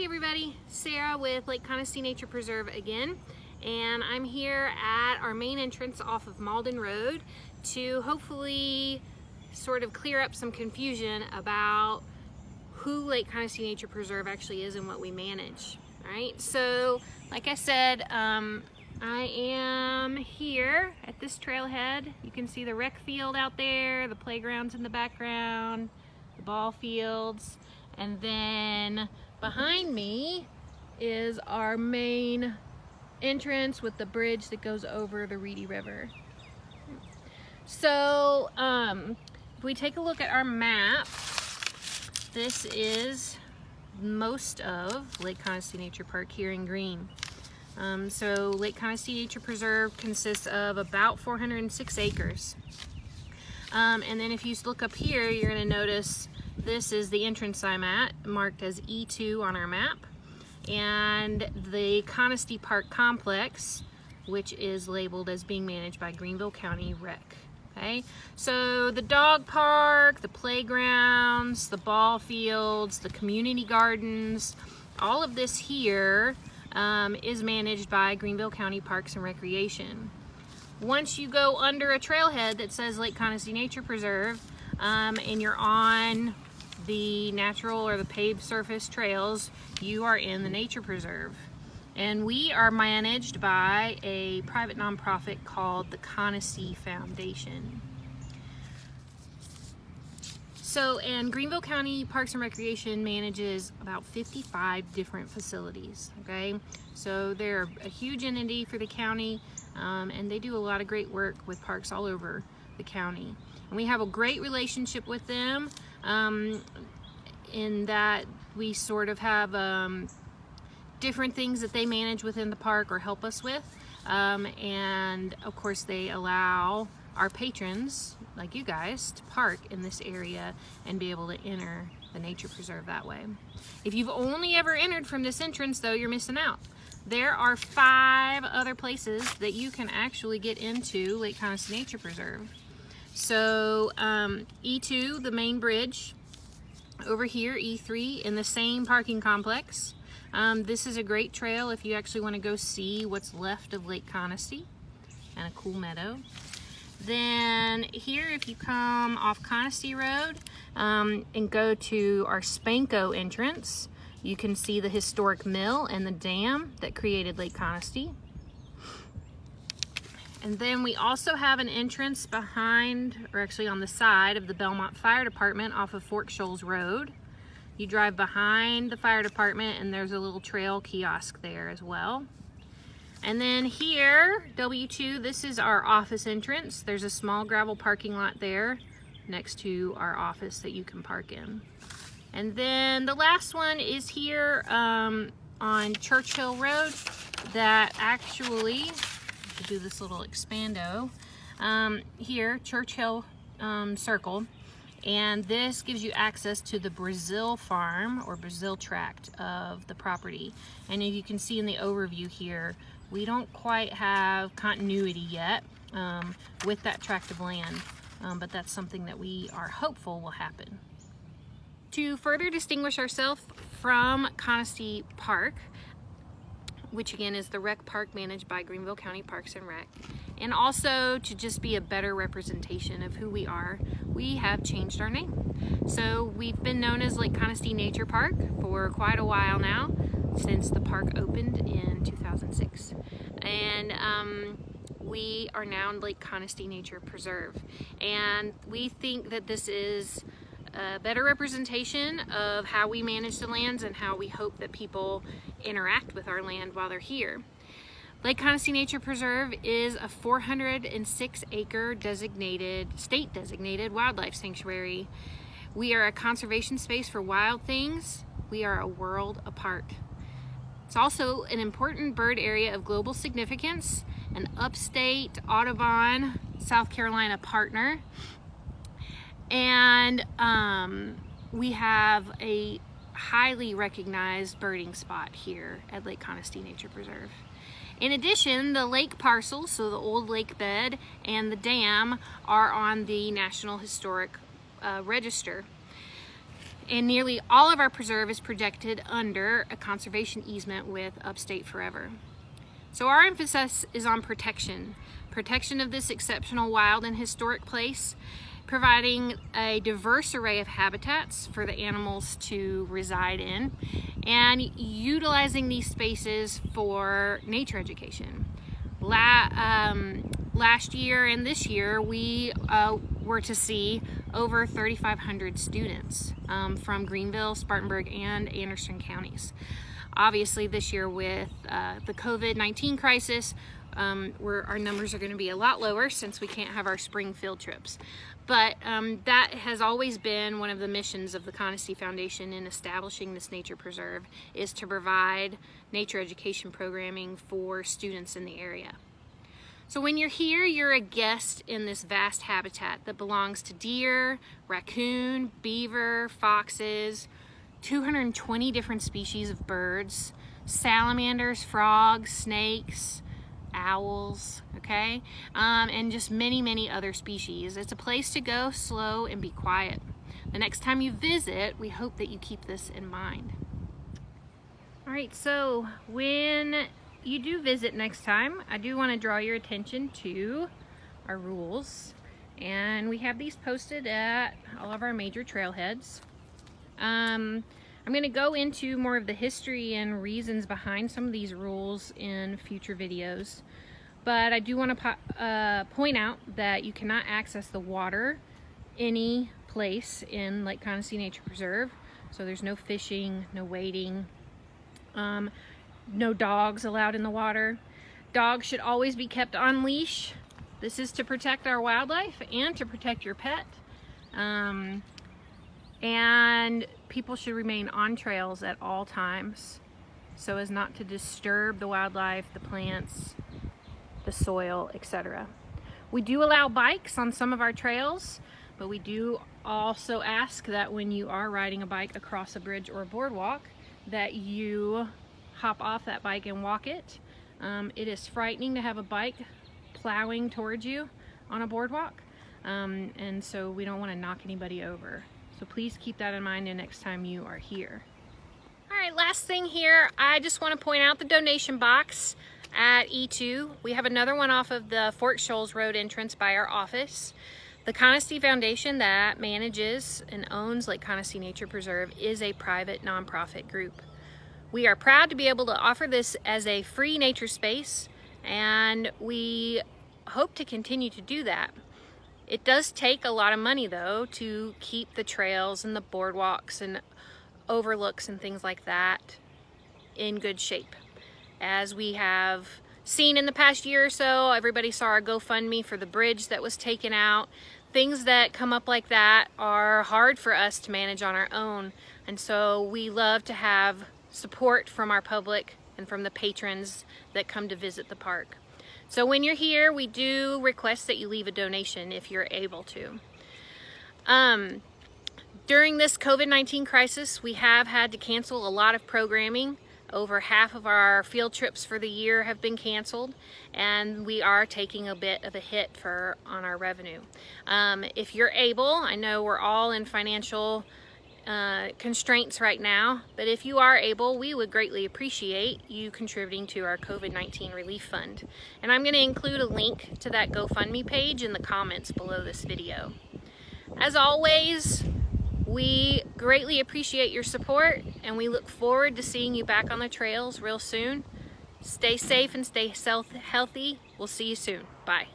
Hey everybody, Sarah with Lake Conestee Nature Preserve again, and I'm here at our main entrance off of Malden Road to hopefully sort of clear up some confusion about who Lake Conestee Nature Preserve actually is and what we manage. Alright, so like I said, I am here at this trailhead. You can see the rec field out there, the playgrounds in the background, the ball fields, and then behind me is our main entrance with the bridge that goes over the Reedy River. So if we take a look at our map, this is most of Lake Conestee Nature Park here in green. So Lake Conestee Nature Preserve consists of about 406 acres. And then if you look up here, you're going to notice this is the entrance I'm at, marked as E2 on our map, and the Conestee Park Complex, which is labeled as being managed by Greenville County Rec. Okay, so the dog park, the playgrounds, the ball fields, the community gardens, all of this here is managed by Greenville County Parks and Recreation. Once you go under a trailhead that says Lake Conestee Nature Preserve, and you're on the natural or the paved surface trails, you are in the nature preserve. And we are managed by a private nonprofit called the Conestee Foundation. So, and Greenville County Parks and Recreation manages about 55 different facilities, okay? So they're a huge entity for the county, and they do a lot of great work with parks all over the county. And we have a great relationship with them in that we sort of have different things that they manage within the park or help us with. And of course they allow our patrons, like you guys, to park in this area and be able to enter the nature preserve that way. If you've only ever entered from this entrance though, you're missing out. There are 5 other places that you can actually get into Lake Conestee Nature Preserve. So E2, the main bridge, over here E3 in the same parking complex. This is a great trail if you actually want to go see what's left of Lake Conestee and a cool meadow. Then here, if you come off Conestee Road and go to our Spanko entrance, you can see the historic mill and the dam that created Lake Conestee. And then we also have an entrance behind, or actually on the side of the Belmont Fire Department off of Fork Shoals Road. You drive behind the fire department and there's a little trail kiosk there as well. And then here, W2, this is our office entrance. There's a small gravel parking lot there next to our office that you can park in. And then the last one is here on Churchill Road that actually, to do this little expando, here, Churchill Circle, and this gives you access to the Brazil farm or Brazil tract of the property. And as you can see in the overview here, we don't quite have continuity yet with that tract of land, but that's something that we are hopeful will happen. To further distinguish ourselves from Conestee Park, which again is the rec park managed by Greenville County Parks and Rec, and also to just be a better representation of who we are, we have changed our name. So we've been known as Lake Conestee Nature Park for quite a while now, since the park opened in 2006. And we are now Lake Conestee Nature Preserve. And we think that this is a better representation of how we manage the lands and how we hope that people interact with our land while they're here. Lake Conestee Nature Preserve is a 406 acre state designated wildlife sanctuary. We are a conservation space for wild things. We are a world apart. It's also an important bird area of global significance, an upstate Audubon, South Carolina partner. And we have a highly recognized birding spot here at Lake Conestee Nature Preserve. In addition, the lake parcels, so the old lake bed and the dam, are on the National Historic Register. And nearly all of our preserve is protected under a conservation easement with Upstate Forever. So our emphasis is on protection of this exceptional wild and historic place, providing a diverse array of habitats for the animals to reside in, and utilizing these spaces for nature education. Last year and this year, we were to see over 3,500 students from Greenville, Spartanburg, and Anderson counties. Obviously, this year with the COVID-19 crisis, our numbers are going to be a lot lower since we can't have our spring field trips. But that has always been one of the missions of the Conestee Foundation in establishing this nature preserve, is to provide nature education programming for students in the area. So when you're here, you're a guest in this vast habitat that belongs to deer, raccoon, beaver, foxes, 220 different species of birds, salamanders, frogs, snakes, owls, okay? And just many, many other species. It's a place to go slow and be quiet. The next time you visit, we hope that you keep this in mind. All right, so when you do visit next time, I do want to draw your attention to our rules. And we have these posted at all of our major trailheads. I'm going to go into more of the history and reasons behind some of these rules in future videos, but I do want to point out that you cannot access the water any place in Lake Conestee Nature Preserve. So there's no fishing, no wading, no dogs allowed in the water. Dogs should always be kept on leash. This is to protect our wildlife and to protect your pet. And people should remain on trails at all times so as not to disturb the wildlife, the plants, the soil, etc. We do allow bikes on some of our trails, but we do also ask that when you are riding a bike across a bridge or a boardwalk, that you hop off that bike and walk it. It is frightening to have a bike plowing towards you on a boardwalk, and so we don't want to knock anybody over. So please keep that in mind the next time you are here. All right, last thing here, I just want to point out the donation box at E2. We have another one off of the Fort Shoals Road entrance by our office. The Conestee Foundation that manages and owns Lake Conestee Nature Preserve is a private nonprofit group. We are proud to be able to offer this as a free nature space, and we hope to continue to do that. It does take a lot of money though to keep the trails and the boardwalks and overlooks and things like that in good shape. As we have seen in the past year or so, everybody saw our GoFundMe for the bridge that was taken out. Things that come up like that are hard for us to manage on our own, and so we love to have support from our public and from the patrons that come to visit the park. So when you're here, we do request that you leave a donation if you're able to. During this COVID-19 crisis, we have had to cancel a lot of programming. Over half of our field trips for the year have been canceled, and we are taking a bit of a hit on our revenue. If you're able, I know we're all in financial constraints right now, but if you are able, we would greatly appreciate you contributing to our COVID-19 relief fund. And I'm going to include a link to that GoFundMe page in the comments below this video. As always, we greatly appreciate your support, and we look forward to seeing you back on the trails real soon. Stay safe and stay healthy. We'll see you soon. Bye.